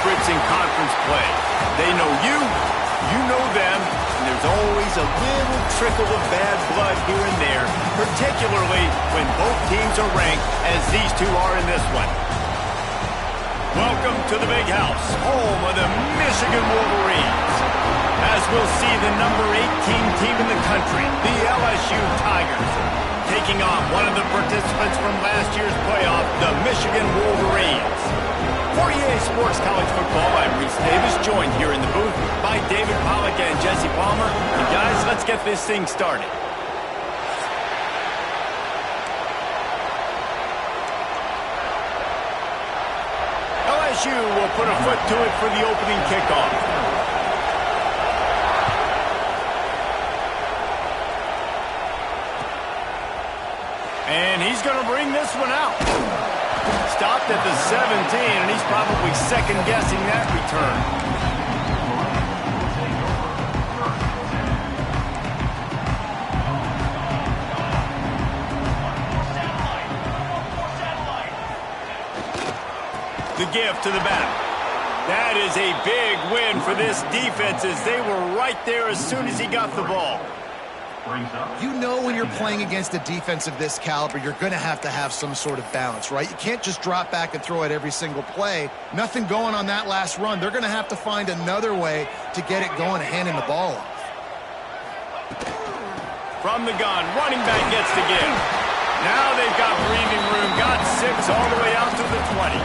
favorites in conference play. They know you, you know them, and there's always a little trickle of bad blood here and there, particularly when both teams are ranked as these two are in this one. Welcome to the Big House, home of the Michigan Wolverines. As we'll see the number 18 team in the country, the LSU Tigers, taking on one of the participants from last year's playoff, the Michigan Wolverines. For EA Sports College Football, I'm Reese Davis, joined here in the booth by David Pollack and Jesse Palmer. And guys, let's get this thing started. LSU will put a foot to it for the opening kickoff. And he's going to bring this one out. Stopped at the 17, and he's probably second-guessing that return. The give to the back. That is a big win for this defense as they were right there as soon as he got the ball. You know when you're playing against a defense of this caliber, you're going to have some sort of balance, right? You can't just drop back and throw it every single play. Nothing going on that last run. They're going to have to find another way to get it going, handing the ball off. From the gun, running back gets the give. Now they've got breathing room, got 6 all the way out to the 20.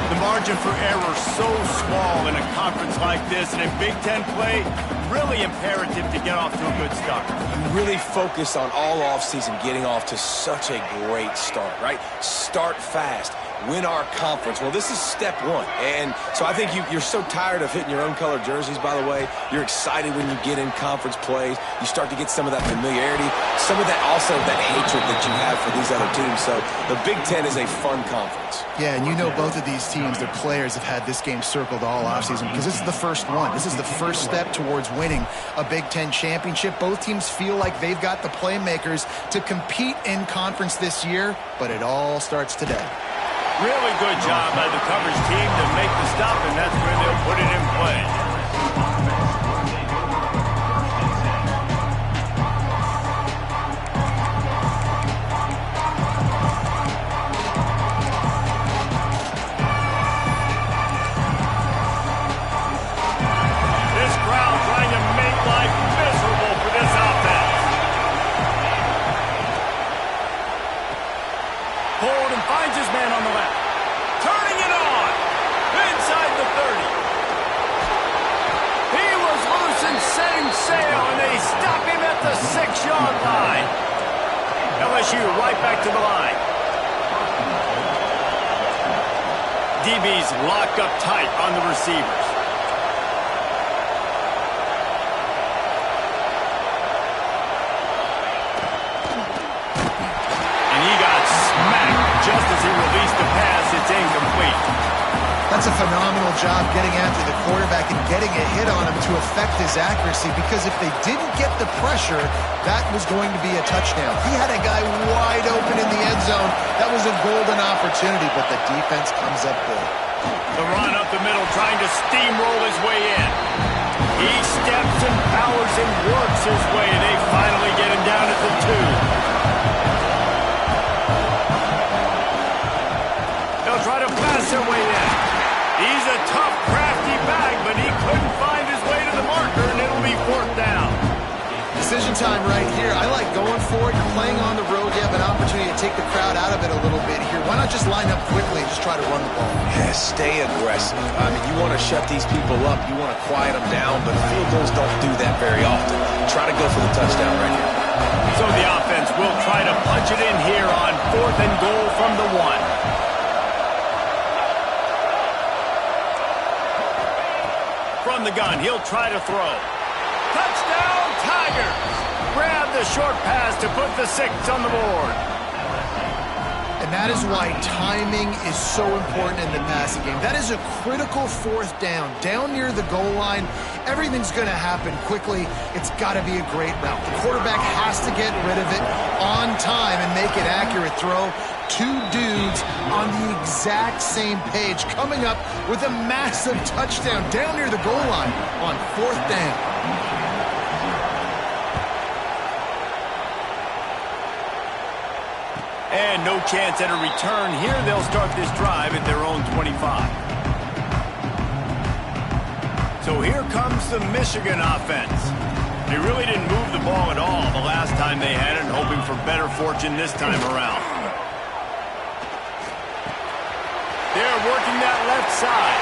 The margin for error so small in a conference like this, and in Big Ten play, really imperative to get off to a good start. You really focus on all offseason getting off to such a great start, right? Start fast. Win our conference. Well, this is step one. And so I think you're so tired of hitting your own color jerseys, by the way. You're excited when you get in conference plays. You start to get some of that familiarity, some of that also that hatred that you have for these other teams. So the Big Ten is a fun conference. Yeah, and you know both of these teams, their players have had this game circled all offseason because this is the first one. This is the first step towards winning a Big Ten championship. Both teams feel like they've got the playmakers to compete in conference this year, but it all starts today. Really good job by the coverage team to make the stop, and that's where they'll put it in play. This crowd trying to make life miserable for this offense. Holden finds his man on the left. Turning it on. Inside the 30. He was loose and setting sail, and they stop him at the 6-yard line. LSU right back to the line. DBs lock up tight on the receivers. Just as he released the pass, it's incomplete. That's a phenomenal job getting after the quarterback and getting a hit on him to affect his accuracy, because if they didn't get the pressure, that was going to be a touchdown. He had a guy wide open in the end zone. That was a golden opportunity, but the defense comes up big. The run up the middle, trying to steamroll his way in. He steps and powers and works his way. They finally get him down at the 2. Try to pass their way in. He's a tough, crafty back, but he couldn't find his way to the marker, and it'll be 4th down. Decision time right here. I like going for it. You're playing on the road. You have an opportunity to take the crowd out of it a little bit here. Why not just line up quickly and just try to run the ball? Yeah, stay aggressive. I mean, you want to shut these people up. You want to quiet them down, but field goals don't do that very often. Try to go for the touchdown right here. So the offense will try to punch it in here on 4th and goal from the 1. From the gun, he'll try to throw. Touchdown, Tigers! Grab the short pass to put the 6 on the board. And that is why timing is so important in the passing game. That is a critical 4th down. Down near the goal line, everything's going to happen quickly. It's got to be a great route. The quarterback has to get rid of it on time and make an accurate throw. two dudes on the exact same page, coming up with a massive touchdown down near the goal line on 4th down. And no chance at a return here. They'll start this drive at their own 25. So here comes the Michigan offense. They really didn't move the ball at all the last time they had it, hoping for better fortune this time around. They're working that left side.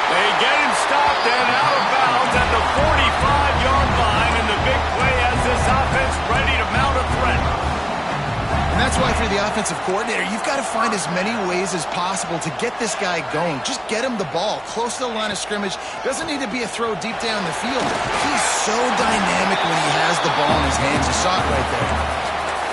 They get him stopped and out of bounds at the 45-yard line, and the big play has this offense ready to mount a threat. And that's why for the offensive coordinator, you've got to find as many ways as possible to get this guy going. Just get him the ball close to the line of scrimmage. Doesn't need to be a throw deep down the field. He's so dynamic when he has the ball in his hands. You saw it right there.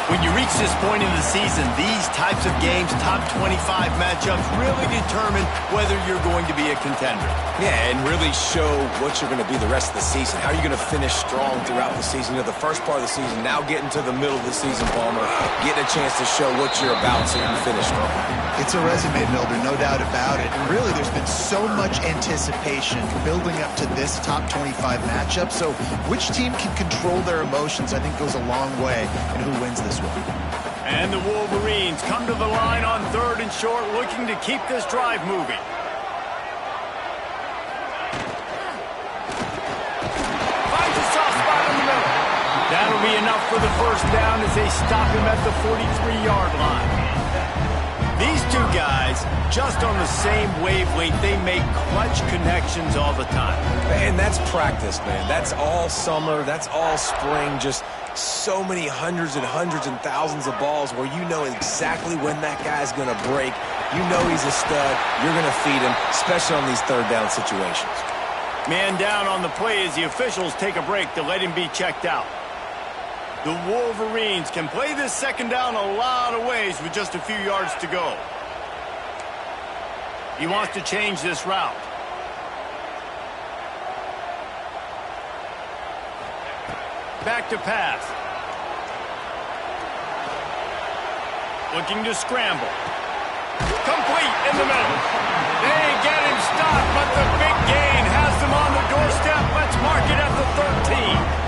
When you reach this point in the season, these types of games, top 25 matchups, really determine whether you're going to be a contender. Yeah, and really show what you're going to be the rest of the season. How are you going to finish strong throughout the season? You know, the first part of the season, now getting to the middle of the season, Palmer, getting a chance to show what you're about so you can finish strong. It's a resume builder, no doubt about it. And really, there's been so much anticipation building up to this top 25 matchup. So which team can control their emotions, I think, goes a long way in who wins this one. And the Wolverines come to the line on 3rd and short, looking to keep this drive moving. Finds a soft spot in the middle. That'll be enough for the first down as they stop him at the 43-yard line. These two guys, just on the same wavelength, they make clutch connections all the time. And that's practice, man. That's all summer. That's all spring. Just so many hundreds and thousands of balls where you know exactly when that guy's going to break. You know he's a stud. You're going to feed him, especially on these 3rd down situations. Man down on the play as the officials take a break to let him be checked out. The Wolverines can play this 2nd down a lot of ways with just a few yards to go. He wants to change this route. Back to pass. Looking to scramble. Complete in the middle. They get him stopped, but the big gain has them on the doorstep. Let's mark it at the 13.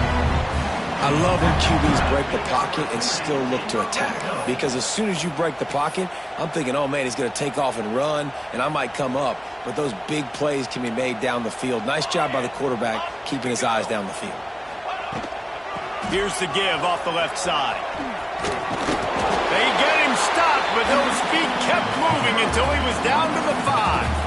I love when QBs break the pocket and still look to attack. Because as soon as you break the pocket, I'm thinking, oh, man, he's going to take off and run, and I might come up. But those big plays can be made down the field. Nice job by the quarterback keeping his eyes down the field. Here's the give off the left side. They get him stopped, but those feet kept moving until he was down to the 5.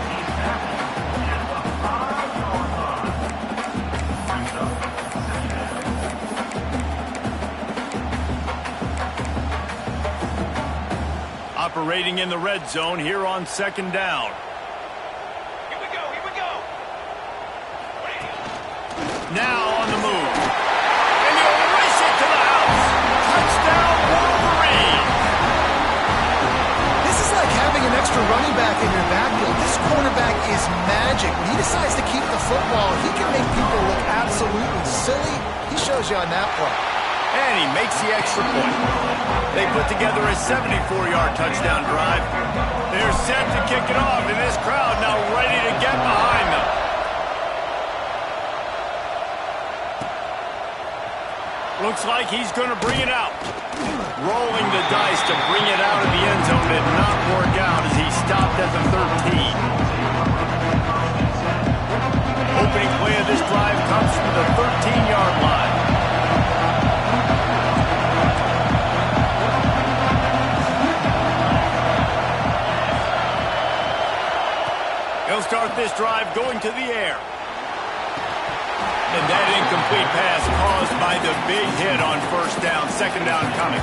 Operating in the red zone here on 2nd down. Here we go, here we go. Now on the move. And he'll race it to the house. Touchdown, Wolverine. This is like having an extra running back in your backfield. This quarterback is magic. When he decides to keep the football, he can make people look absolutely silly. He shows you on that play. And he makes the extra point. They put together a 74-yard touchdown drive. They're set to kick it off, and this crowd now ready to get behind them. Looks like he's going to bring it out. Rolling the dice to bring it out of the end zone did not work out as he stopped at the 13. Opening play of this drive comes from the 13-yard line. He'll start this drive going to the air. And that incomplete pass caused by the big hit on 1st down, 2nd down coming.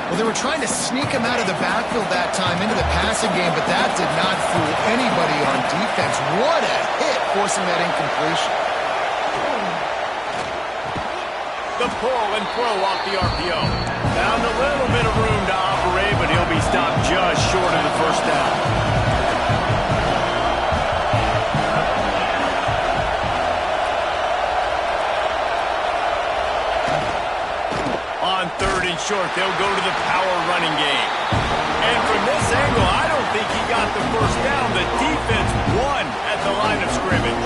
Well, they were trying to sneak him out of the backfield that time into the passing game, but that did not fool anybody on defense. What a hit, forcing that incompletion. The pull and throw off the RPO. Found a little bit of room to operate, but he'll be stopped just short of the 1st down. On on 3rd and short. They'll go to the power running game. And from this angle, I don't think he got the first down. The defense won at the line of scrimmage.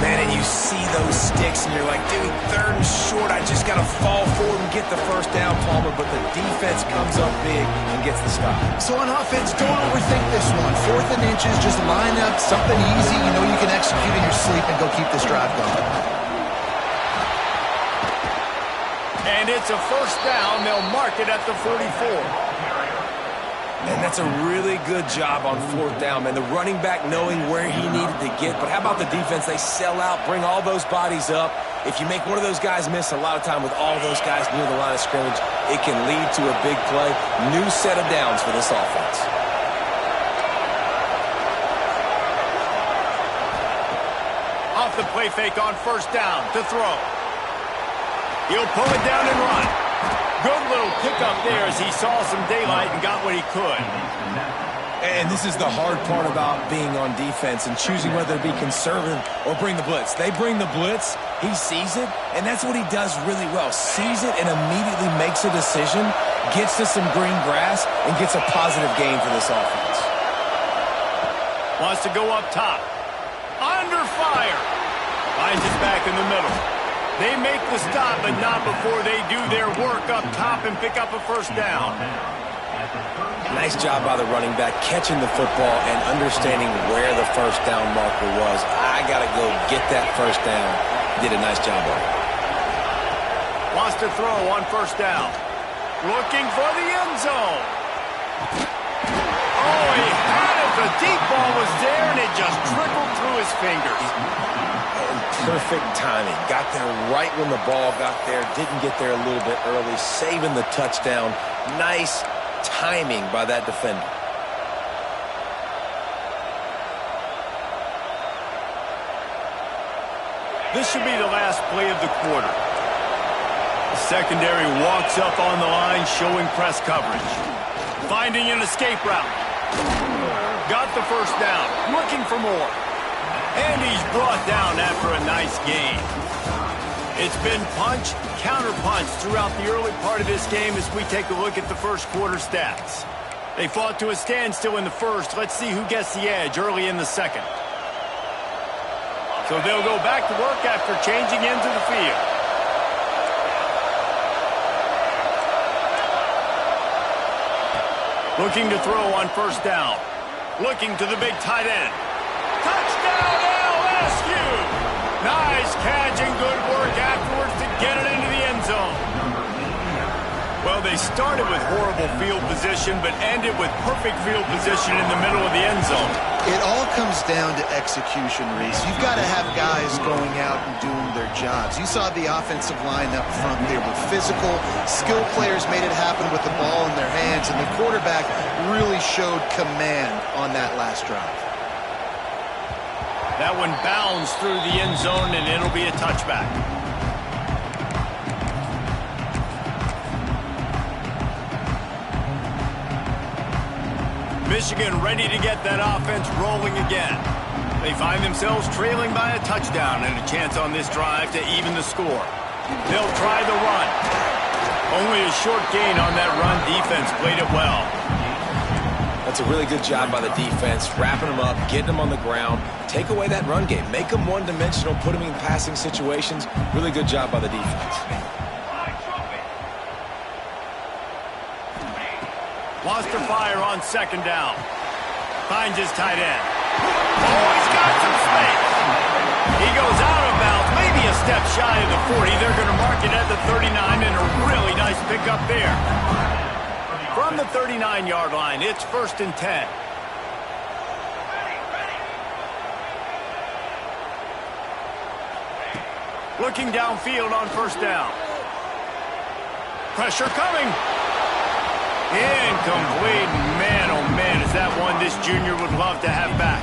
Man, and you see those sticks, and you're like, dude, 3rd and short, I just got to fall forward and get the first down, Palmer, but the defense comes up big and gets the stop. So on offense, don't overthink this one. 4th and inches, just line up, something easy you know you can execute in your sleep and go keep this drive going. And it's a first down. They'll mark it at the 44. And that's a really good job on 4th down, man. The running back knowing where he needed to get. But how about the defense? They sell out, bring all those bodies up. If you make one of those guys miss, a lot of time with all those guys near the line of scrimmage, it can lead to a big play. New set of downs for this offense. Off the play fake on first down to throw. He'll pull it down and run. Good little pickup there as he saw some daylight and got what he could. And this is the hard part about being on defense and choosing whether to be conservative or bring the blitz. They bring the blitz, he sees it, and that's what he does really well. Sees it and immediately makes a decision, gets to some green grass, and gets a positive gain for this offense. Wants to go up top. Under fire. Finds his back in the middle. They make the stop, but not before they do their work up top and pick up a first down. Nice job by the running back, catching the football and understanding where the first down marker was. I got to go get that first down. Did a nice job on it. Wants to throw on first down. Looking for the end zone. Oh, he had it. The deep ball was there, and it just trickled through his fingers. Perfect timing. Got there right when the ball got there. Didn't get there a little bit early. Saving the touchdown. Nice timing by that defender. This should be the last play of the quarter. The secondary walks up on the line, showing press coverage. Finding an escape route. Got the first down. Looking for more. And he's brought down after a nice gain. It's been punch, counter-punch throughout the early part of this game as we take a look at the first quarter stats. They fought to a standstill in the first. Let's see who gets the edge early in the second. So they'll go back to work after changing into the field. Looking to throw on first down. Looking to the big tight end. Touchdown, LSU! Nice catch and good work afterwards to get it into the end zone. Well, they started with horrible field position, but ended with perfect field position in the middle of the end zone. It all comes down to execution, Reese. You've got to have guys going out and doing their jobs. You saw the offensive line up front. They were physical. Skilled players made it happen with the ball in their hands, and the quarterback really showed command on that last drive. That one bounds through the end zone, and it'll be a touchback. Michigan ready to get that offense rolling again. They find themselves trailing by a touchdown and a chance on this drive to even the score. They'll try the run. Only a short gain on that run. Defense played it well. That's a really good job by the defense, wrapping them up, getting them on the ground. Take away that run game. Make them one-dimensional, put them in passing situations. Really good job by the defense. Wants to fire on second down. Finds his tight end. Oh, he's got some space. He goes out of bounds, maybe a step shy of the 40. They're going to mark it at the 39, and a really nice pickup there. From the 39-yard line, it's 1st and 10. Looking downfield on first down. Pressure coming. Incomplete. Man, oh man, is that one this junior would love to have back.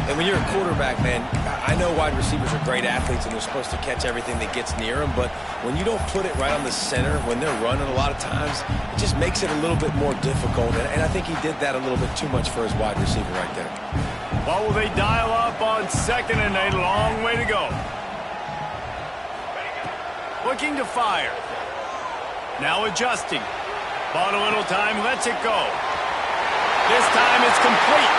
And when you're a quarterback, man, I know wide receivers are great athletes and they're supposed to catch everything that gets near them, but when you don't put it right on the center, when they're running a lot of times, it just makes it a little bit more difficult. And I think he did that a little bit too much for his wide receiver right there. What will they dial up on second and a long way to go? Looking to fire. Now adjusting. Bought a little time, lets it go. This time it's complete.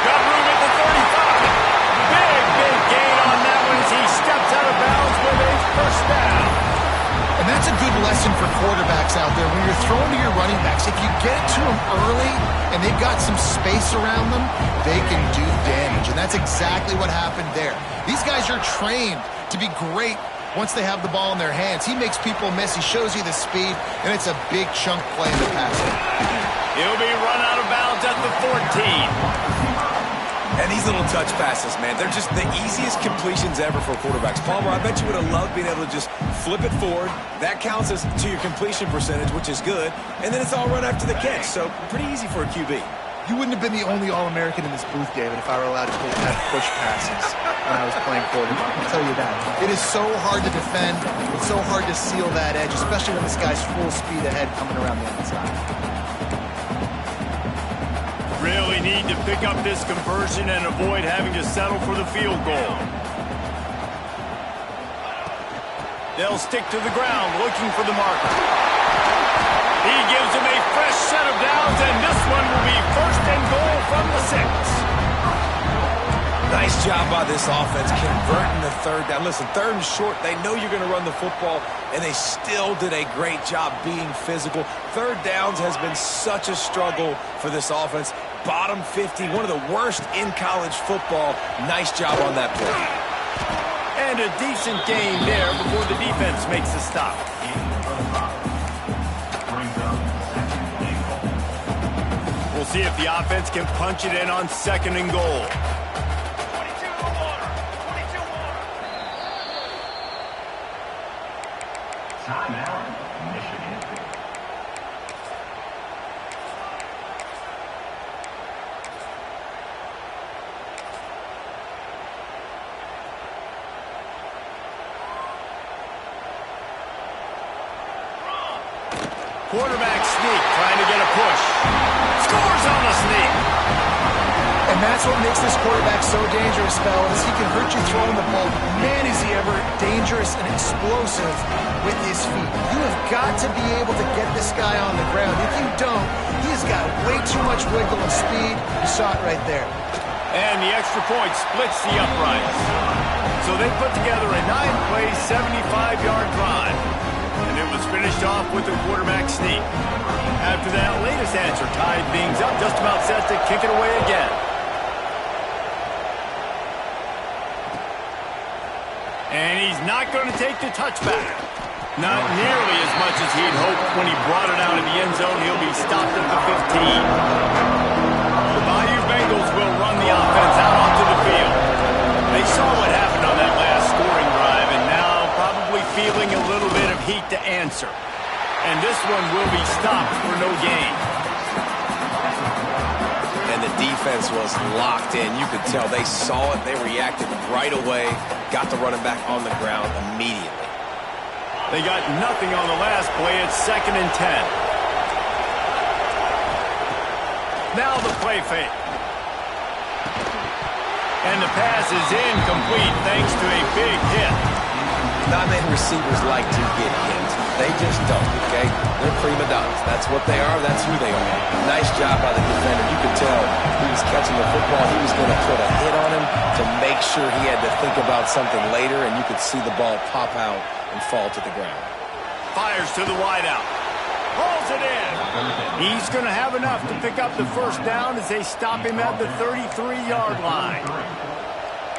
Got room at the 35. Big gain on that one as he steps out of bounds with a first down. And that's a good lesson for quarterbacks out there. When you're throwing to your running backs, if you get it to them early and they've got some space around them, they can do damage. And that's exactly what happened there. These guys are trained to be great once they have the ball in their hands. He makes people miss. He shows you the speed, and it's a big chunk play in the pass. He'll be run out of bounds at the 14. And these little touch passes, man, they're just the easiest completions ever for quarterbacks. Palmer, I bet you would have loved being able to just flip it forward. That counts as to your completion percentage, which is good. And then it's all run after the catch, so pretty easy for a QB. You wouldn't have been the only All-American in this booth, David, if I were allowed to have push passes when I was playing quarterback. I'll tell you that. It is so hard to defend. It's so hard to seal that edge, especially when this guy's full speed ahead coming around the outside. Really need to pick up this conversion and avoid having to settle for the field goal. They'll stick to the ground looking for the marker. He gives him a fresh set of downs, and this one will be first and goal from the 6. Nice job by this offense converting the third down. Listen, third and short, they know you're going to run the football, and they still did a great job being physical. Third downs has been such a struggle for this offense. Bottom 50, one of the worst in college football. Nice job on that play. And a decent gain there before the defense makes the stop. We'll see if the offense can punch it in on second and goal. 22 water. 22 water. Timeout, Michigan. Quarterback sneak, trying to get a push. Scores on the sneak. And that's what makes this quarterback so dangerous, fellas. He can hurt you throwing the ball. Man, is he ever dangerous and explosive with his feet. You have got to be able to get this guy on the ground. If you don't, he's got way too much wiggle and speed. You saw it right there. And the extra point splits the uprights. So they put together a 9-play, 75-yard drive. And it was finished off with a quarterback sneak. After that latest answer tied things up, just about set to kick it away again. And he's not going to take the touchback. Not nearly as much as he'd hoped when he brought it out of the end zone. He'll be stopped at the 15. The Bayou Bengals will run the offense out onto the field. They saw what happened on that last scoring drive, and now probably feeling a little bit of heat to answer. And this one will be stopped for no gain. And the defense was locked in. You could tell they saw it. They reacted right away. Got the running back on the ground immediately. They got nothing on the last play. It's 2nd and 10. Now the play fake. And the pass is incomplete thanks to a big hit. Not many receivers like to get hit. They just don't, okay? They're prima donnas. That's what they are. That's who they are. Nice job by the defender. You could tell he was catching the football. He was going to put a hit on him to make sure he had to think about something later, and you could see the ball pop out and fall to the ground. Fires to the wideout. Pulls it in. He's going to have enough to pick up the first down as they stop him at the 33-yard line.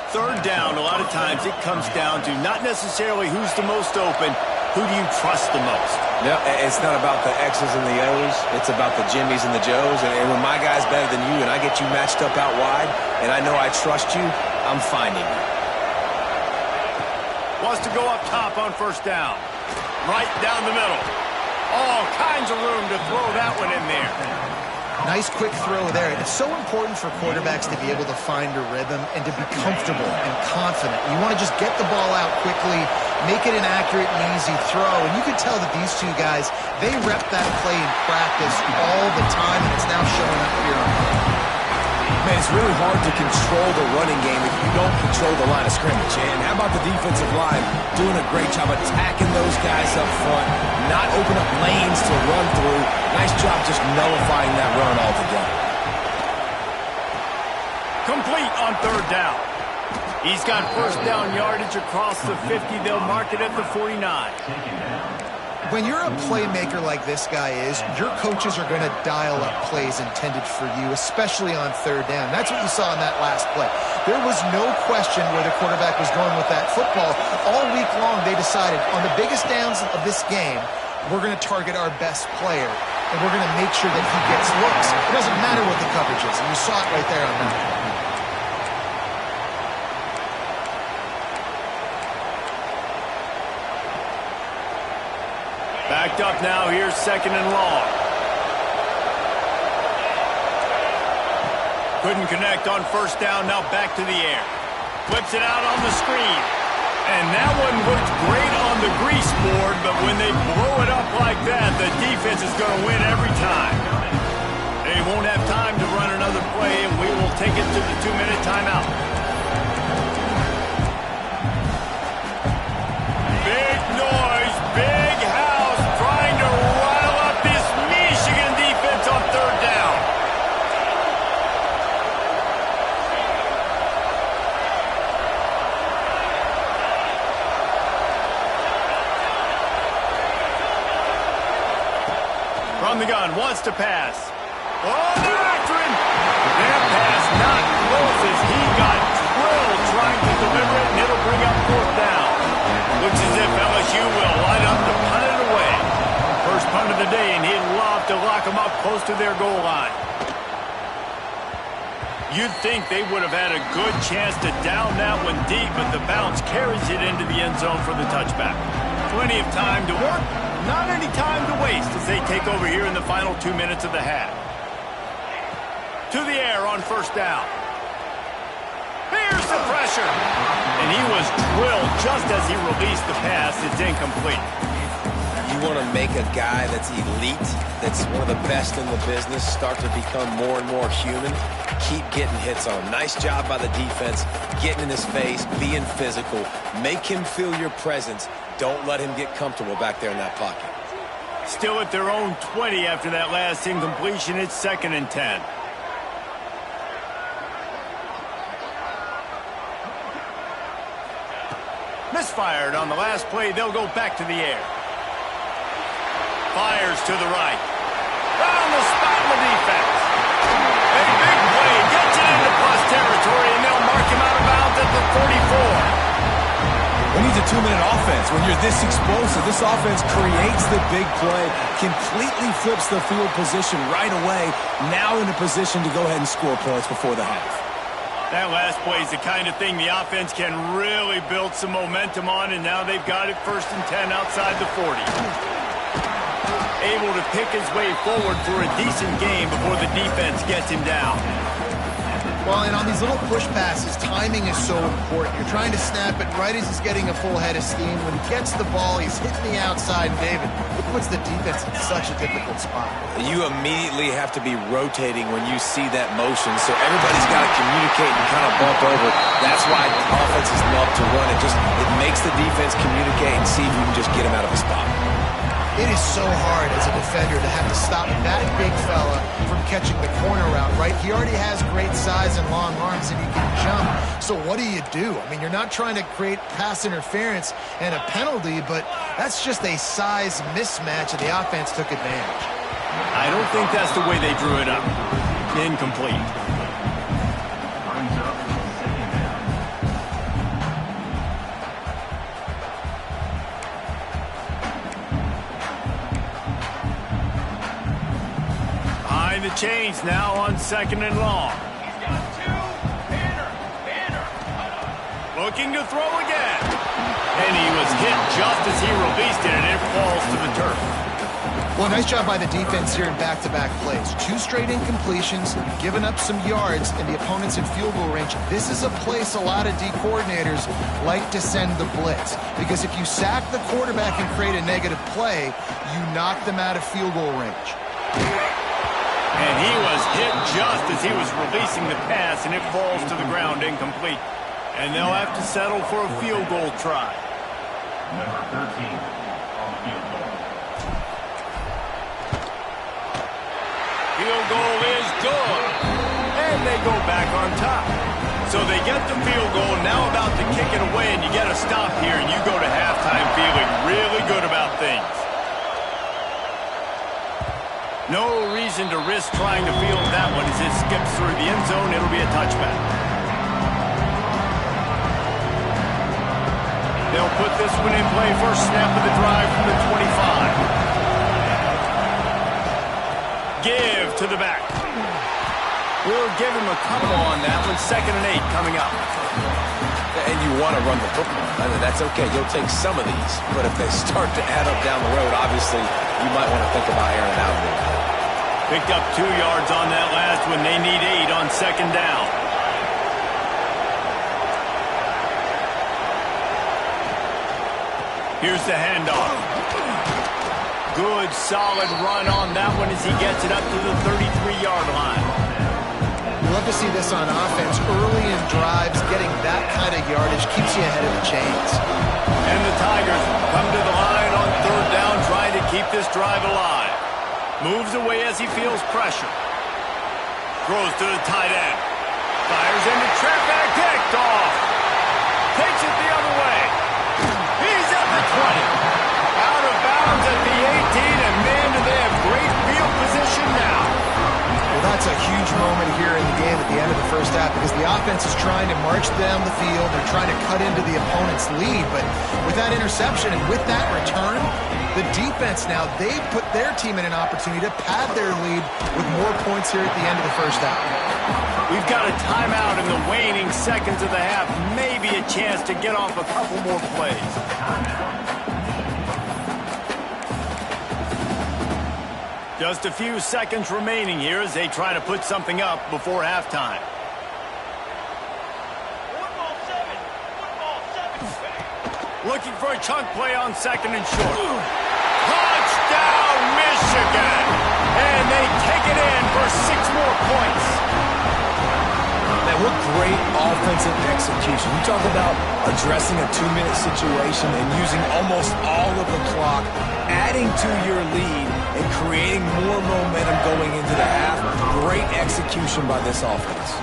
Third down, a lot of times it comes down to not necessarily who's the most open, who do you trust the most? No, it's not about the X's and the O's. It's about the Jimmys and the Joes. And when my guy's better than you and I get you matched up out wide and I know I trust you, I'm finding you. Wants to go up top on first down. Right down the middle. All kinds of room to throw that one in there. Nice quick throw there. It's so important for quarterbacks to be able to find a rhythm and to be comfortable and confident. You want to just get the ball out quickly, make it an accurate and easy throw. And you can tell that these two guys, they rep that play in practice all the time, and it's now showing up here on the field. Man, it's really hard to control the running game if you don't control the line of scrimmage. And how about the defensive line doing a great job attacking those guys up front, not open up lanes to run through. Nice job just nullifying that run altogether. Complete on third down. He's got first down yardage across the 50. They'll mark it at the 49. When you're a playmaker like this guy is, your coaches are going to dial up plays intended for you, especially on third down. That's what you saw in that last play. There was no question where the quarterback was going with that football. All week long, they decided on the biggest downs of this game, we're going to target our best player, and we're going to make sure that he gets looks. It doesn't matter what the coverage is, and you saw it right there on that play. Backed up now, here's second and long. Couldn't connect on first down, now back to the air. Flips it out on the screen. And that one looked great on the grease board, but when they blow it up like that, the defense is going to win every time. They won't have time to run another play, and we will take it to the 2-minute timeout. Big noise, big house, trying to rile up this Michigan defense on third down. From the gun, wants to pass. Oh, they're after him. That pass not close as he got drilled trying to deliver it, and it'll bring up fourth down. Looks as if LSU will line up to punt it away. First punt of the day, and he'd love to lock them up close to their goal line. You'd think they would have had a good chance to down that one deep, but the bounce carries it into the end zone for the touchback. Plenty of time to work, not any time to waste as they take over here in the final 2 minutes of the half. To the air on first down. Here's the pressure. And he was drilled just as he released the pass. It's incomplete. You want to make a guy that's elite, that's one of the best in the business, start to become more and more human, keep getting hits on him. Nice job by the defense, getting in his face, being physical. Make him feel your presence. Don't let him get comfortable back there in that pocket. Still at their own 20 after that last incompletion. It's 2nd and 10. Misfired on the last play. They'll go back to the air. Fires to the right. Down the spot in the defense. A big play. Gets it into plus territory, and they'll mark him out of bounds at the 34. Who needs a 2-minute offense? When you're this explosive, this offense creates the big play, completely flips the field position right away, now in a position to go ahead and score points before the half. That last play is the kind of thing the offense can really build some momentum on, and now they've got it 1st and 10 outside the 40. Able to pick his way forward for a decent game before the defense gets him down. Well, and on these little push passes, timing is so important. You're trying to snap it right as he's getting a full head of steam. When he gets the ball, he's hitting the outside, David. It puts the defense in such a difficult spot. You immediately have to be rotating when you see that motion, so everybody's got to communicate and kind of bump over. That's why offenses love to run it. It makes the defense communicate and see if you can just get him out of a spot. It is so hard as a defender to have to stop that big fella from catching the corner route, right? He already has great size and long arms, and he can jump. So what do you do? I mean, you're not trying to create pass interference and a penalty, but that's just a size mismatch, and the offense took advantage. I don't think that's the way they drew it up. Incomplete. The chains now on 2nd and long. He's got 2. Banner. Looking to throw again. And he was hit just as he released it, and it falls to the turf. Well, nice job by the defense here in back-to-back plays. 2 straight incompletions, giving up some yards, and the opponent's in field goal range. This is a place a lot of D coordinators like to send the blitz, because if you sack the quarterback and create a negative play, you knock them out of field goal range. And he was hit just as he was releasing the pass, and it falls to the ground incomplete. And they'll have to settle for a field goal try. Number 13 on field goal. Field goal is good. And they go back on top. So they get the field goal, now about to kick it away, and you get a stop here, and you go to halftime feeling really good about things. No reason to risk trying to field that one as it skips through the end zone. It'll be a touchback. They'll put this one in play. First snap of the drive from the 25. Give to the back. We'll give him a couple on that one. 2nd and 8 coming up. And you want to run the football. That's okay. You'll take some of these. But if they start to add up down the road, obviously, you might want to think about airing it out a little bit. Picked up 2 yards on that last one. They need 8 on 2nd down. Here's the handoff. Good, solid run on that one as he gets it up to the 33-yard line. You love to see this on offense. Early in drives, getting that kind of yardage keeps you ahead of the chains. And the Tigers come to the line on 3rd down, trying to keep this drive alive. Moves away as he feels pressure. Throws to the tight end. Fires into trap back, picked off. Takes it the other way. He's at the 20. Out of bounds at the 18, and man, do they have great field position now. Well, that's a huge moment here in the game at the end of the first half because the offense is trying to march down the field. They're trying to cut into the opponent's lead. But with that interception and with that return, the defense now, they've put their team in an opportunity to pad their lead with more points here at the end of the first half. We've got a timeout in the waning seconds of the half. Maybe a chance to get off a couple more plays. Just a few seconds remaining here as they try to put something up before halftime. Looking for a chunk play on 2nd and short. Touchdown, Michigan! And they take it in for 6 more points. Man, what great offensive execution. You talk about addressing a 2-minute situation and using almost all of the clock, adding to your lead, and creating more momentum going into the half. Great execution by this offense.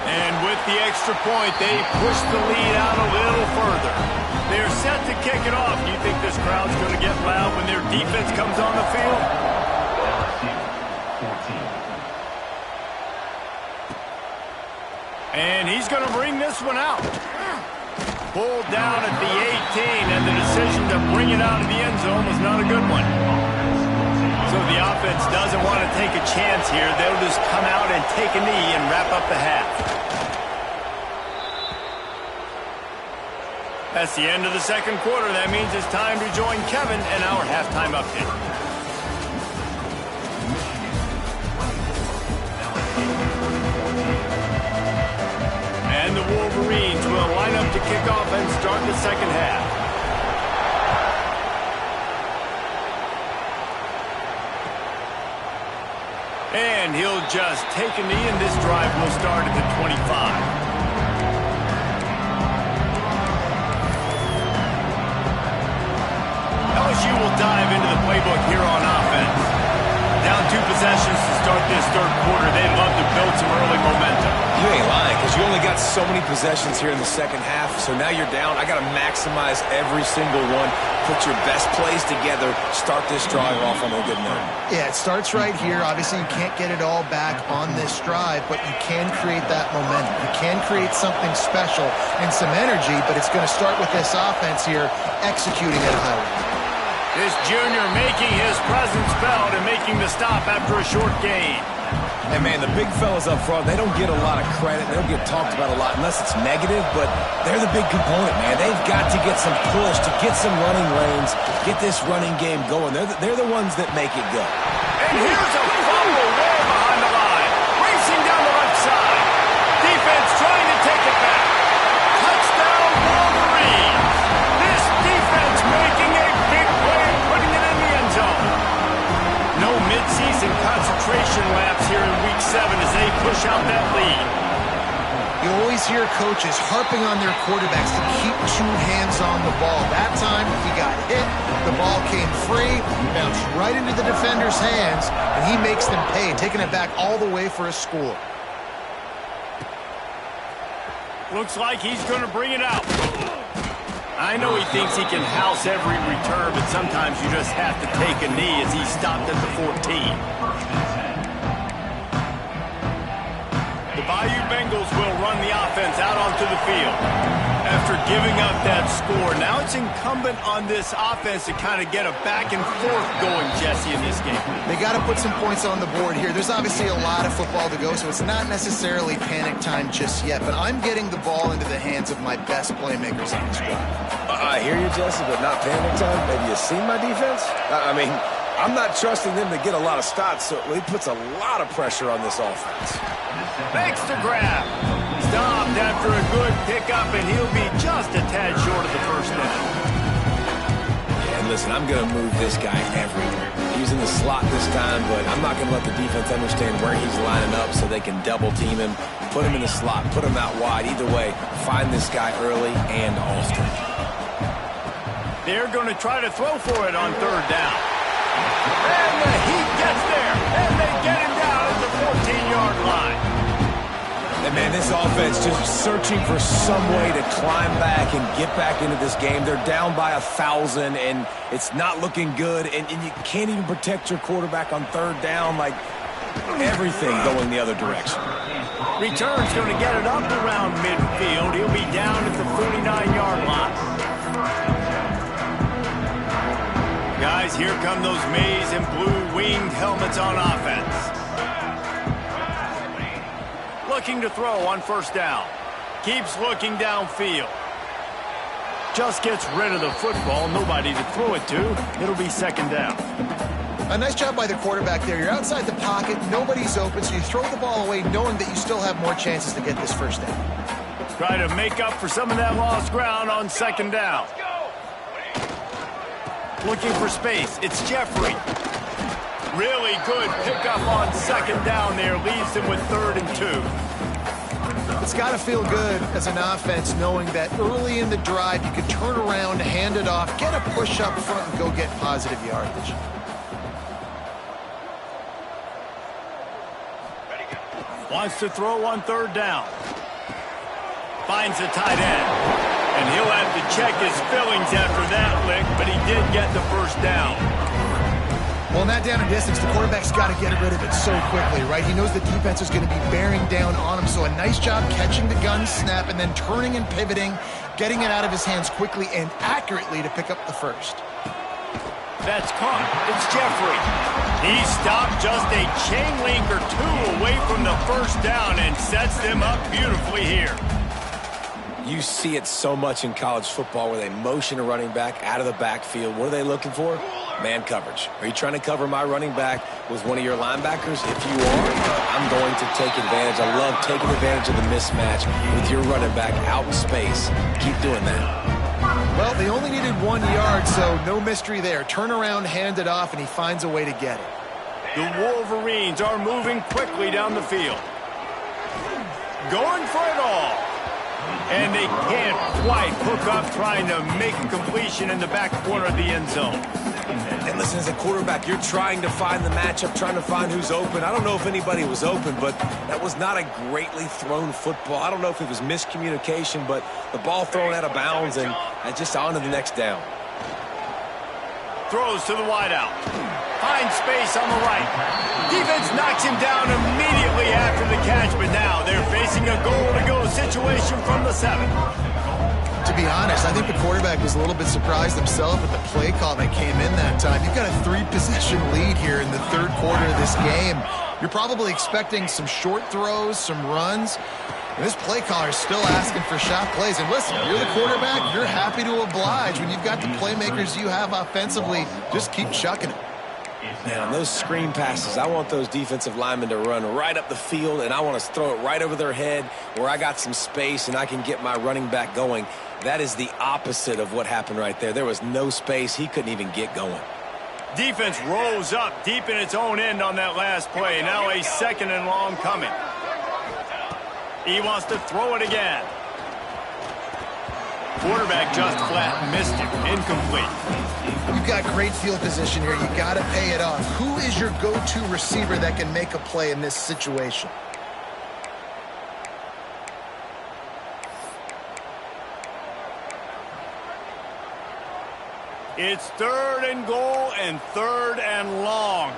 And with the extra point, they push the lead out a little further. They're set to kick it off. Do you think this crowd's going to get loud when their defense comes on the field? And he's going to bring this one out. Pulled down at the 18, and the decision to bring it out of the end zone was not a good one. So the offense doesn't want to take a chance here. They'll just come out and take a knee and wrap up the half. That's the end of the 2nd quarter. That means it's time to join Kevin in our halftime update. And the Wolverines will line up to kick off and start the 2nd half. And he'll just take a knee, and this drive will start at the 25. LSU will dive into the playbook here on offense. Down 2 possessions to start this 3rd quarter. They'd love to build some early momentum. You ain't lying, because you only got so many possessions here in the 2nd half, so now you're down. I got to maximize every single one. Put your best plays together. Start this drive off on a good note. Yeah, it starts right here. Obviously, you can't get it all back on this drive, but you can create that momentum. You can create something special and some energy, but it's going to start with this offense here executing at a high level. This junior making his presence felt and making the stop after a short gain. And, man, the big fellas up front, they don't get a lot of credit. They don't get talked about a lot unless it's negative, but they're the big component, man. They've got to get some push, to get some running lanes, get this running game going. They're the ones that make it go. And here's a fumble way behind the line. Racing down the left side. Defense trying to take it back. Touchdown, Wolverines. This defense making a big play and putting it in the end zone. No midseason concentration laps here in Week 7 as they push out that lead. You always hear coaches harping on their quarterbacks to keep two hands on the ball. That time, he got hit, the ball came free, bounced right into the defender's hands, and he makes them pay, taking it back all the way for a score. Looks like he's going to bring it out. I know he thinks he can house every return, but sometimes you just have to take a knee as he stopped at the 14. The Bayou Bengals will run the offense out onto the field. After giving up that score, now it's incumbent on this offense to kind of get a back and forth going, Jesse, in this game. They got to put some points on the board here. There's obviously a lot of football to go, so it's not necessarily panic time just yet, but I'm getting the ball into the hands of my best playmakers on this drive. I hear you, Jesse, but not panic time. Have you seen my defense? I mean, I'm not trusting them to get a lot of stops, so he puts a lot of pressure on this offense. Makes the grab. Stopped after a good pickup, and he'll be just a tad short of the first down. Yeah, and listen, I'm going to move this guy everywhere. He's in the slot this time, but I'm not going to let the defense understand where he's lining up so they can double team him, put him in the slot, put him out wide. Either way, find this guy early and often. They're going to try to throw for it on third down. And the Heat gets there, and they get him down at the 14-yard line. And man, this offense just searching for some way to climb back and get back into this game. They're down by 1,000, and it's not looking good. And you can't even protect your quarterback on third down. Like, everything going the other direction. Return's going to get it up around midfield. He'll be down at the 49-yard line. Guys, here come those maize and blue winged helmets on offense. Looking to throw on first down. Keeps looking downfield. Just gets rid of the football. Nobody to throw it to. It'll be second down. A nice job by the quarterback there. You're outside the pocket. Nobody's open, so you throw the ball away knowing that you still have more chances to get this first down. Try to make up for some of that lost ground on second down. Looking for space. It's Jeffrey. Really good pickup on second down there. Leaves them with 3rd and 2. It's got to feel good as an offense knowing that early in the drive you can turn around, hand it off, get a push up front, and go get positive yardage. Wants to throw on third down. Finds a tight end. And he'll have to check his fillings after that lick, but he did get the first down. Well, in that down and distance, the quarterback's got to get rid of it so quickly, right? He knows the defense is going to be bearing down on him, so a nice job catching the gun snap and then turning and pivoting, getting it out of his hands quickly and accurately to pick up the first. That's caught. It's Jeffrey. He stopped just a chain link or two away from the first down and sets them up beautifully here. You see it so much in college football where they motion a running back out of the backfield. What are they looking for? Man coverage. Are you trying to cover my running back with one of your linebackers? If you are, I'm going to take advantage. I love taking advantage of the mismatch with your running back out in space. Keep doing that. Well, they only needed 1 yard, so no mystery there. Turn around, hand it off, and he finds a way to get it. The Wolverines are moving quickly down the field. Going for it all. And they can't quite hook up trying to make a completion in the back corner of the end zone. And listen, as a quarterback, you're trying to find the matchup, trying to find who's open. I don't know if anybody was open, but that was not a greatly thrown football. I don't know if it was miscommunication, but the ball thrown out of bounds and just on to the next down. Throws to the wideout. Finds space on the right. Defense knocks him down immediately after the catch, but now they're facing a goal-to-go situation from the 7. To be honest, I think the quarterback was a little bit surprised himself with the play call that came in that time. You've got a 3-possession lead here in the third quarter of this game. You're probably expecting some short throws, some runs. And this play caller is still asking for shot plays. And listen, you're the quarterback, you're happy to oblige. When you've got the playmakers you have offensively, just keep chucking it. Man, on those screen passes, I want those defensive linemen to run right up the field, and I want to throw it right over their head where I got some space and I can get my running back going. That is the opposite of what happened right there. There was no space. He couldn't even get going. Defense rose up deep in its own end on that last play. Now a second and long coming. He wants to throw it again. Quarterback just flat missed it. Incomplete. You've got great field position here. You got to pay it off. Who is your go-to receiver that can make a play in this situation? It's 3rd and goal and 3rd and long.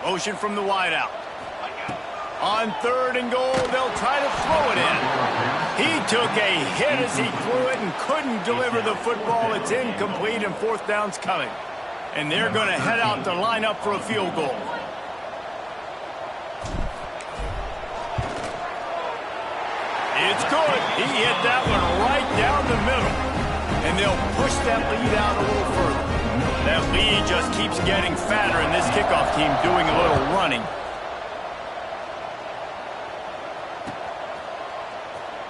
Motion from the wideout. On 3rd and goal, they'll try to throw it in. He took a hit as he threw it and couldn't deliver the football. It's incomplete and 4th down's coming. And they're going to head out to line up for a field goal. It's good. He hit that one right down the middle. And they'll push that lead out a little further. That lead just keeps getting fatter, and this kickoff team doing a little running.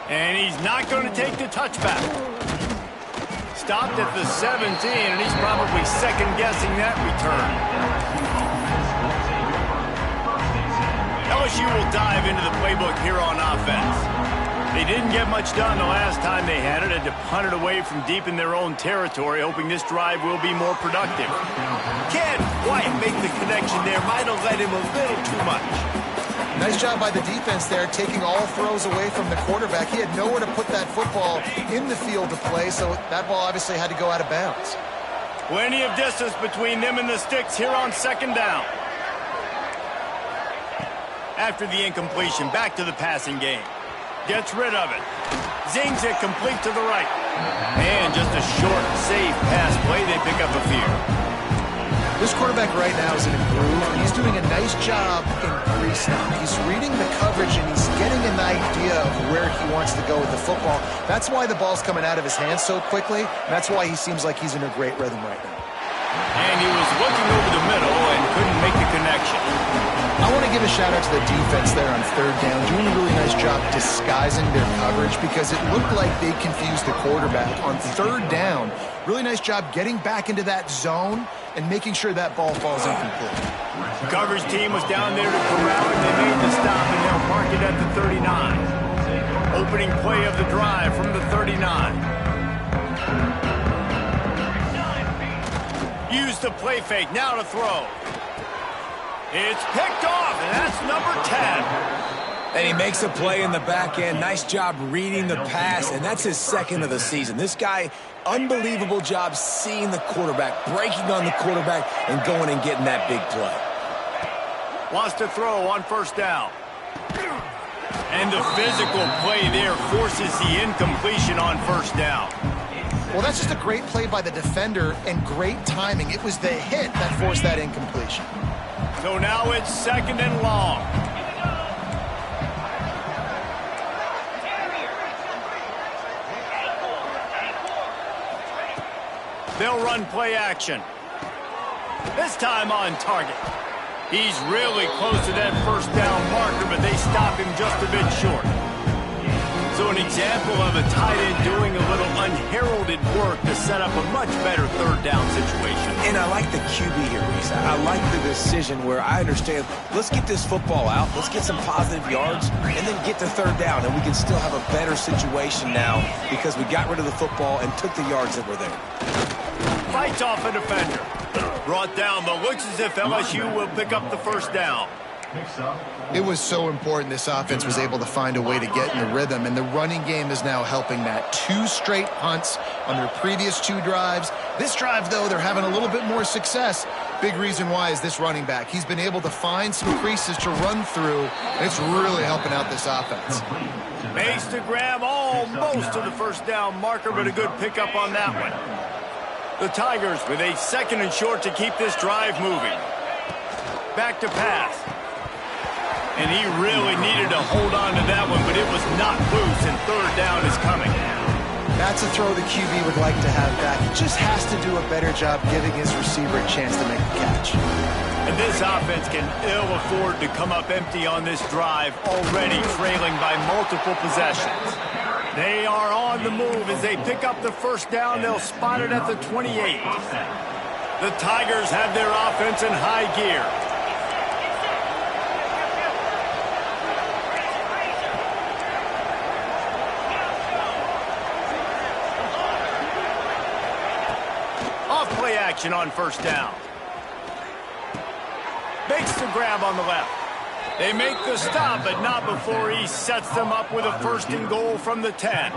And he's not going to take the touchback. Stopped at the 17, and he's probably second-guessing that return. LSU will dive into the playbook here on offense. They didn't get much done the last time they had it. Had to punt it away from deep in their own territory, hoping this drive will be more productive. Can't quite make the connection there. Might have led him a little too much. Nice job by the defense there, taking all throws away from the quarterback. He had nowhere to put that football in the field to play, so that ball obviously had to go out of bounds. Plenty of distance between them and the sticks here on 2nd down. After the incompletion, back to the passing game. Gets rid of it. Zings it complete to the right. And just a short, safe pass play. They pick up a few. This quarterback right now is in a groove. He's doing a nice job in pre-snap. He's reading the coverage, and he's getting an idea of where he wants to go with the football. That's why the ball's coming out of his hands so quickly, and that's why he seems like he's in a great rhythm right now. And he was looking over the middle and couldn't make the connection. I want to give a shout-out to the defense there on 3rd down, doing a really nice job disguising their coverage because it looked like they confused the quarterback on 3rd down. Really nice job getting back into that zone and making sure that ball falls incomplete. Coverage team was down there to corral it. They made the stop, and they'll mark it at the 39. Opening play of the drive from the 39. Use the play fake. Now to throw. It's picked off, and that's number 10. And he makes a play in the back end. Nice job reading the pass, and that's his 2nd of the season. This guy, unbelievable job seeing the quarterback, breaking on the quarterback, and going and getting that big play. Wants to throw on 1st down. And the physical play there forces the incompletion on 1st down. Well, that's just a great play by the defender and great timing. It was the hit that forced that incompletion. So now it's 2nd and long. They'll run play action. This time on target. He's really close to that 1st down marker, but they stop him just a bit short. So an example of a tight end doing a little unheralded work to set up a much better 3rd down situation. And I like the QB here, Reese. I like the decision where I understand, let's get this football out, let's get some positive yards, and then get to 3rd down, and we can still have a better situation now because we got rid of the football and took the yards that were there. Fights off a defender. Brought down, but looks as if LSU will pick up the 1st down. It was so important this offense was able to find a way to get in the rhythm, and the running game is now helping that. 2 straight punts on their previous 2 drives. This drive, though, they're having a little bit more success. Big reason why is this running back. He's been able to find some creases to run through, and it's really helping out this offense. Makes the grab almost to the 1st down marker, but a good pickup on that one. The Tigers with a 2nd and short to keep this drive moving. Back to pass. And he really needed to hold on to that one, but it was not loose, and 3rd down is coming. That's a throw the QB would like to have back. He just has to do a better job giving his receiver a chance to make the catch. And this offense can ill afford to come up empty on this drive, already trailing by multiple possessions. They are on the move as they pick up the 1st down. They'll spot it at the 28. The Tigers have their offense in high gear. Off-play action on first down. Makes the grab on the left. They make the stop, but not before he sets them up with a first and goal from the 10.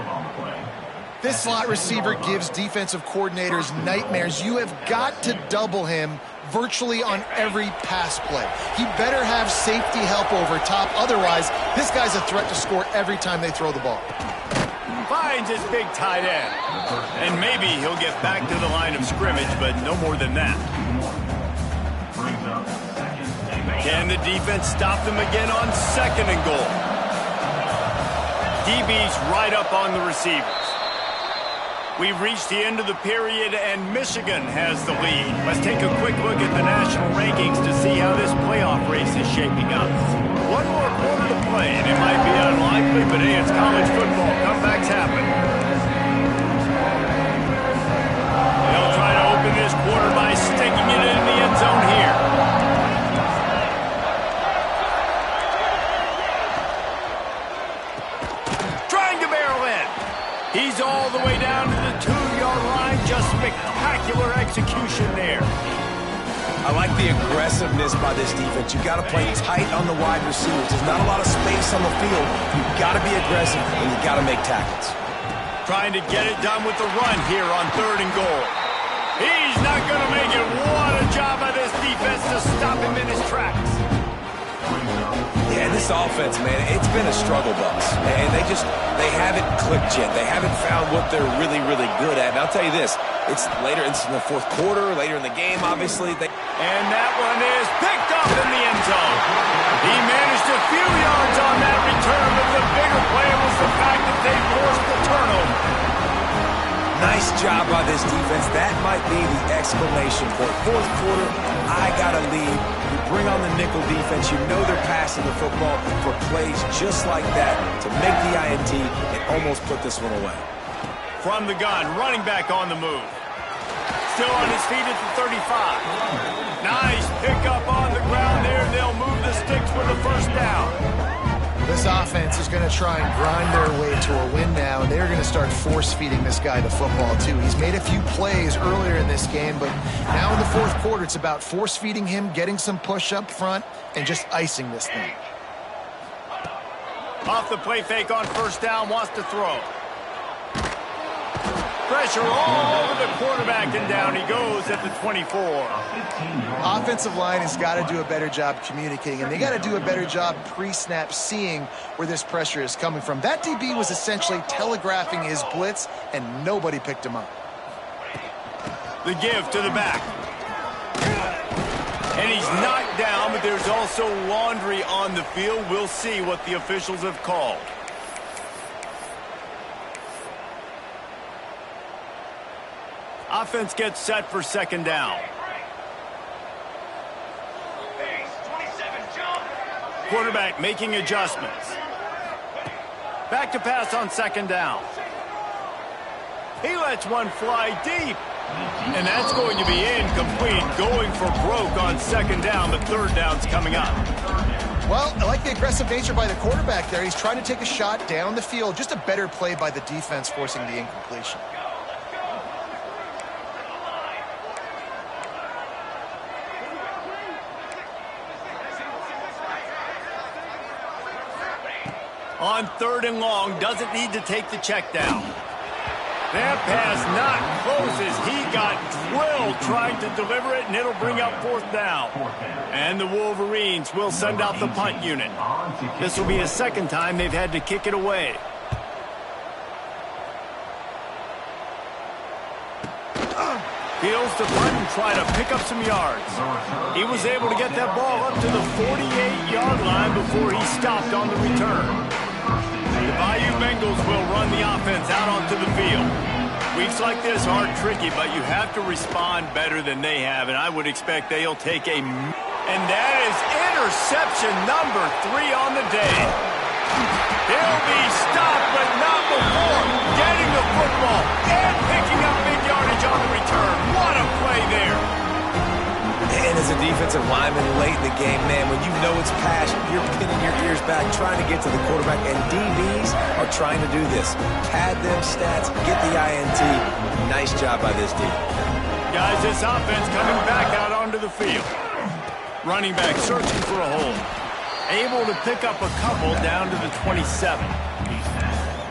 This slot receiver gives defensive coordinators nightmares. You have got to double him virtually on every pass play. He better have safety help over top. Otherwise, this guy's a threat to score every time they throw the ball. Finds his big tight end. And maybe he'll get back to the line of scrimmage, but no more than that. Can the defense stop them again on second and goal? DB's right up on the receivers. We've reached the end of the period, and Michigan has the lead. Let's take a quick look at the national rankings to see how this playoff race is shaping up. One more quarter to play, and it might be unlikely, but hey, it's college football. Comebacks happen. They'll try to open this quarter by sticking it in the end zone here. Trying to barrel in. He's all the way down to the 2-yard line. Just spectacular execution there. I like the aggressiveness by this defense. You've got to play tight on the wide receivers. There's not a lot of space on the field. You've got to be aggressive, and you've got to make tackles. Trying to get it done with the run here on third and goal. He's not going to make it. What a job by this defense to stop him in his tracks. Yeah, this offense, man, it's been a struggle bus. And they haven't clicked yet. They haven't found what they're really, really good at. And I'll tell you this, it's in the fourth quarter, later in the game, obviously. And that one is picked up in the end zone. He managed a few yards on that return, but the bigger play was the fact that they forced the turnover. Nice job by this defense. That might be the exclamation point. Fourth quarter, I got a lead. You bring on the nickel defense. You know they're passing the football for plays just like that to make the INT and almost put this one away. From the gun, running back on the move. Still on his feet at the 35. Nice pickup on the ground there. They'll move the sticks for the first down. This offense is going to try and grind their way to a win now, and they're going to start force-feeding this guy the football, too. He's made a few plays earlier in this game, but now in the fourth quarter, it's about force-feeding him, getting some push up front, and just icing this thing. Off the play fake on first down, wants to throw. Pressure all over the quarterback, and down he goes at the 24. Offensive line has got to do a better job communicating, and they got to do a better job pre-snap seeing where this pressure is coming from. That DB was essentially telegraphing his blitz, and nobody picked him up. The give to the back. And he's knocked down, but there's also laundry on the field. We'll see what the officials have called. Offense gets set for second down. Quarterback making adjustments. Back to pass on second down. He lets one fly deep. And that's going to be incomplete. Going for broke on second down. The third down's coming up. Well, I like the aggressive nature by the quarterback there. He's trying to take a shot down the field. Just a better play by the defense forcing the incompletion. On third and long, doesn't need to take the check down. That pass not close as he got drilled trying to deliver it, and it'll bring up fourth down. And the Wolverines will send out the punt unit. This will be a second time they've had to kick it away. Fields to punt and try to pick up some yards. He was able to get that ball up to the 48-yard line before he stopped on the return. The Bayou Bengals will run the offense out onto the field. Weeks like this are tricky, but you have to respond better than they have, and I would expect they'll take a... And that is interception number 3 on the day. He'll be stopped, but not before getting the football and picking up big yardage on the return. What a play there. And as a defensive lineman late in the game, man, when you know it's passion, you're pinning your ears back, trying to get to the quarterback, and DBs are trying to do this. Pad them stats, get the INT. Nice job by this D. Guys, this offense coming back out onto the field. Running back searching for a hole. Able to pick up a couple down to the 27.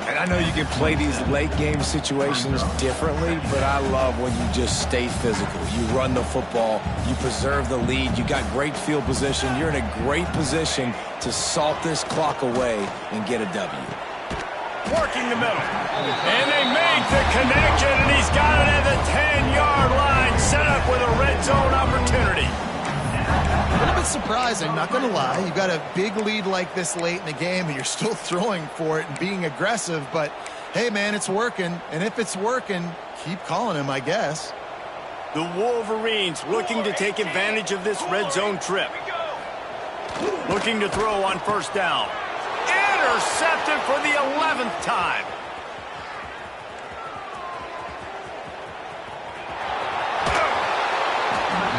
And I know you can play these late-game situations differently, but I love when you just stay physical. You run the football, you preserve the lead, you got great field position. You're in a great position to salt this clock away and get a W. Working the middle. And they make the connection, and he's got it at the 10-yard line, set up with a red zone opportunity. A little bit surprising, not going to lie. You got a big lead like this late in the game, and you're still throwing for it and being aggressive. But, hey, man, it's working. And if it's working, keep calling him, I guess. The Wolverines looking to take advantage of this red zone trip. Looking to throw on first down. Intercepted for the 11th time.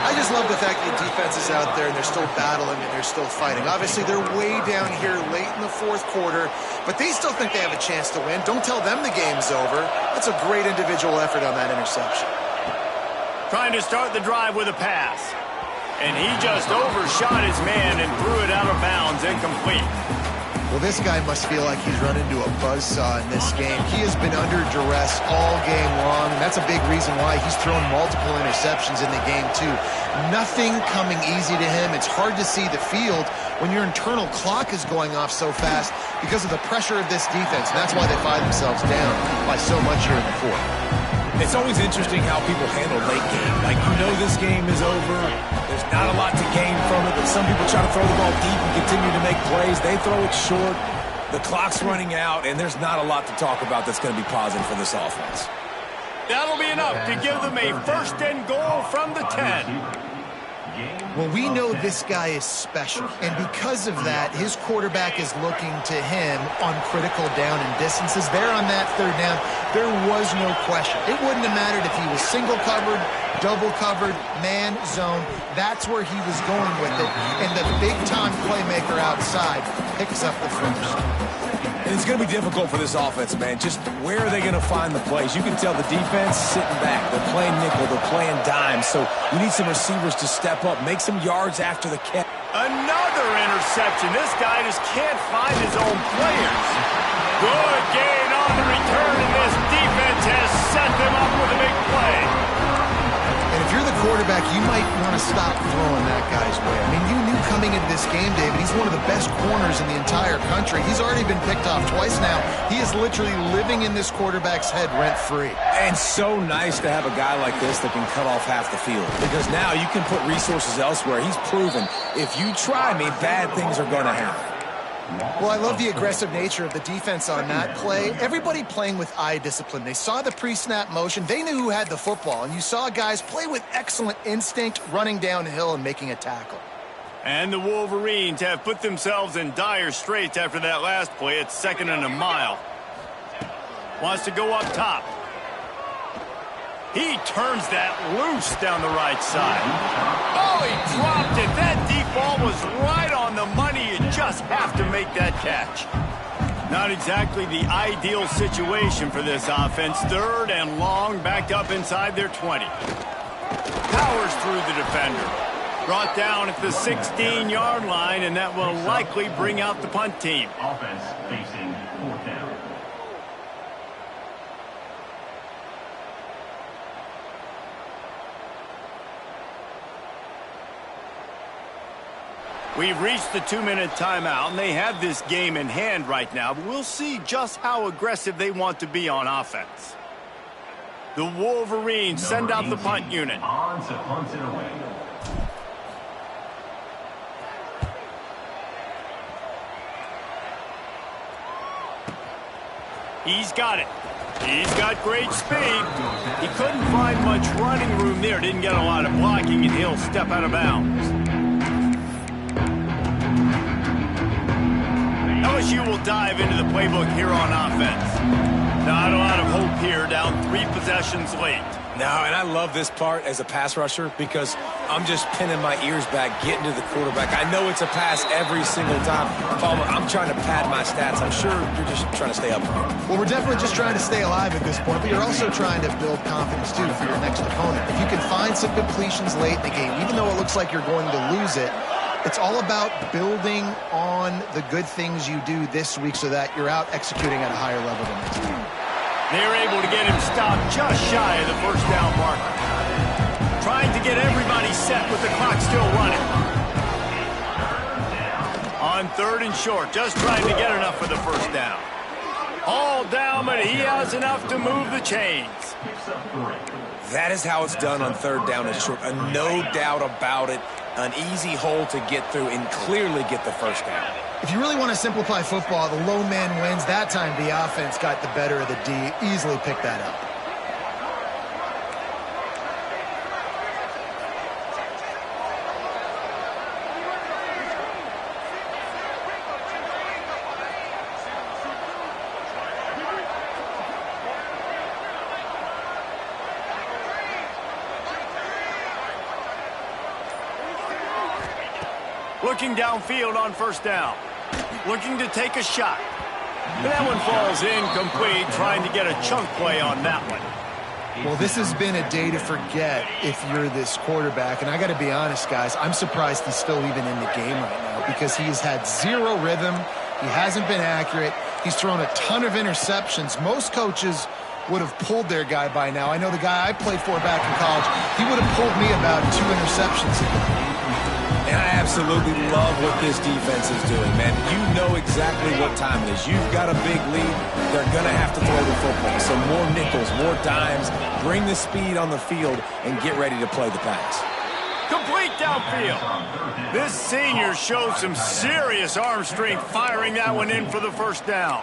I just love the fact that the defense is out there and they're still battling and they're still fighting. Obviously, they're way down here late in the fourth quarter, but they still think they have a chance to win. Don't tell them the game's over. That's a great individual effort on that interception. Trying to start the drive with a pass. And he just overshot his man and threw it out of bounds, incomplete. Well, this guy must feel like he's run into a buzzsaw in this game. He has been under duress all game long, and that's a big reason why he's thrown multiple interceptions in the game, too. Nothing coming easy to him. It's hard to see the field when your internal clock is going off so fast because of the pressure of this defense, and that's why they find themselves down by so much here in the fourth. It's always interesting how people handle late game. Like, you know this game is over. There's not a lot to gain from it, but some people try to throw the ball deep and continue to make plays. They throw it short. The clock's running out, and there's not a lot to talk about that's going to be positive for this offense. That'll be enough to give them a first and goal from the 10. Well, we know this guy is special, and because of that, his quarterback is looking to him on critical down and distances. There on that third down, there was no question. It wouldn't have mattered if he was single covered, double covered, man, zone. That's where he was going with it, and the big-time playmaker outside picks up the first. And it's going to be difficult for this offense, man. Just where are they going to find the plays? You can tell the defense sitting back. They're playing nickel. They're playing dime. So you need some receivers to step up, make some yards after the catch. Another interception. This guy just can't find his own players. Good gain on the return, and this defense has set them up with a big play. And if you're the quarterback, you might want to stop throwing that guy's way. I mean, you knew coming into this game, David, he's one of the best corners in the entire country. He's already been picked off twice now. He is literally living in this quarterback's head rent-free. And so nice to have a guy like this that can cut off half the field. Because now you can put resources elsewhere. He's proven if you try me, bad things are going to happen. Well, I love the aggressive nature of the defense on that play. Everybody playing with eye discipline. They saw the pre-snap motion. They knew who had the football. And you saw guys play with excellent instinct, running downhill and making a tackle. And the Wolverines have put themselves in dire straits after that last play. It's 2nd and a mile. Wants to go up top. He turns that loose down the right side. Oh, he dropped it. That deep ball was right on the money. You just have to make that catch. Not exactly the ideal situation for this offense. 3rd and long, backed up inside their 20. Powers through the defender. Brought down at the 16-yard line, and that will likely bring out the punt team. Offense facing 4th down. We've reached the 2-minute timeout, and they have this game in hand right now, but we'll see just how aggressive they want to be on offense. The Wolverines send out the punt unit. On to punt it away. He's got it. He's got great speed. He couldn't find much running room there. Didn't get a lot of blocking, and he'll step out of bounds. LSU will dive into the playbook here on offense. Not a lot of hope here, down 3 possessions late. No, and I love this part as a pass rusher because I'm just pinning my ears back, getting to the quarterback. I know it's a pass every single time. Palmer, I'm trying to pad my stats. I'm sure you're just trying to stay up here. Well, we're definitely just trying to stay alive at this point, but you're also trying to build confidence, too, for your next opponent. If you can find some completions late in the game, even though it looks like you're going to lose it, it's all about building on the good things you do this week so that you're out executing at a higher level than next week. They're able to get him stopped just shy of the first down marker. Trying to get everybody set with the clock still running. On 3rd and short, just trying to get enough for the first down. All down, but he has enough to move the chains. That is how it's done on 3rd down and short. No doubt about it. An easy hole to get through and clearly get the first down. If you really want to simplify football, the low man wins. That time the offense got the better of the D. Easily picked that up. Looking downfield on first down. Looking to take a shot. That one falls incomplete, trying to get a chunk play on that one. Well, this has been a day to forget if you're this quarterback. And I got to be honest, guys, I'm surprised he's still even in the game right now because he's had 0 rhythm. He hasn't been accurate. He's thrown a ton of interceptions. Most coaches would have pulled their guy by now. I know the guy I played for back in college, he would have pulled me about 2 interceptions ago. And I absolutely love what this defense is doing, man. You know exactly what time it is. You've got a big lead. They're going to have to throw the football. So more nickels, more dimes. Bring the speed on the field and get ready to play the pass. Complete downfield. This senior showed some serious arm strength firing that one in for the first down.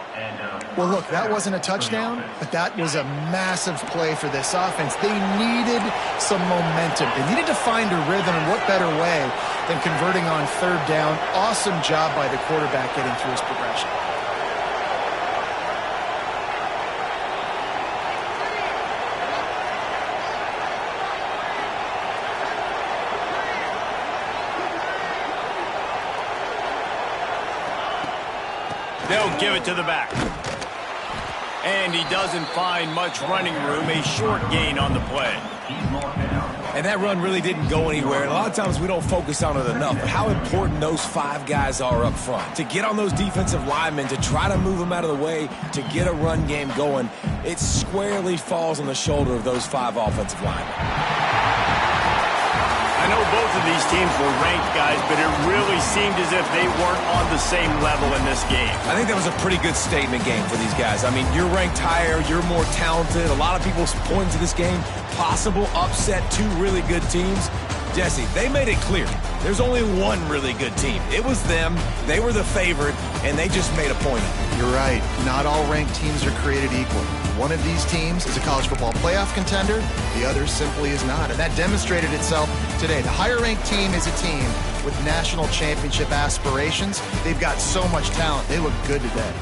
Well, look, that wasn't a touchdown, but that was a massive play for this offense. They needed some momentum. They needed to find a rhythm, and what better way than converting on 3rd down. Awesome job by the quarterback getting through his progression. They'll give it to the back. And he doesn't find much running room. A short gain on the play. And that run really didn't go anywhere. And a lot of times we don't focus on it enough. But how important those 5 guys are up front. To get on those defensive linemen, to try to move them out of the way, to get a run game going, it squarely falls on the shoulder of those 5 offensive linemen. I know both of these teams were ranked, guys, but it really seemed as if they weren't on the same level in this game. I think that was a pretty good statement game for these guys. I mean, you're ranked higher, you're more talented. A lot of people point to this game, possible upset, 2 really good teams. Jesse, they made it clear. There's only one really good team. It was them. They were the favorite, and they just made a point of it. You're right. Not all ranked teams are created equal. One of these teams is a college football playoff contender. The other simply is not. And that demonstrated itself today. The higher-ranked team is a team with national championship aspirations. They've got so much talent. They look good today.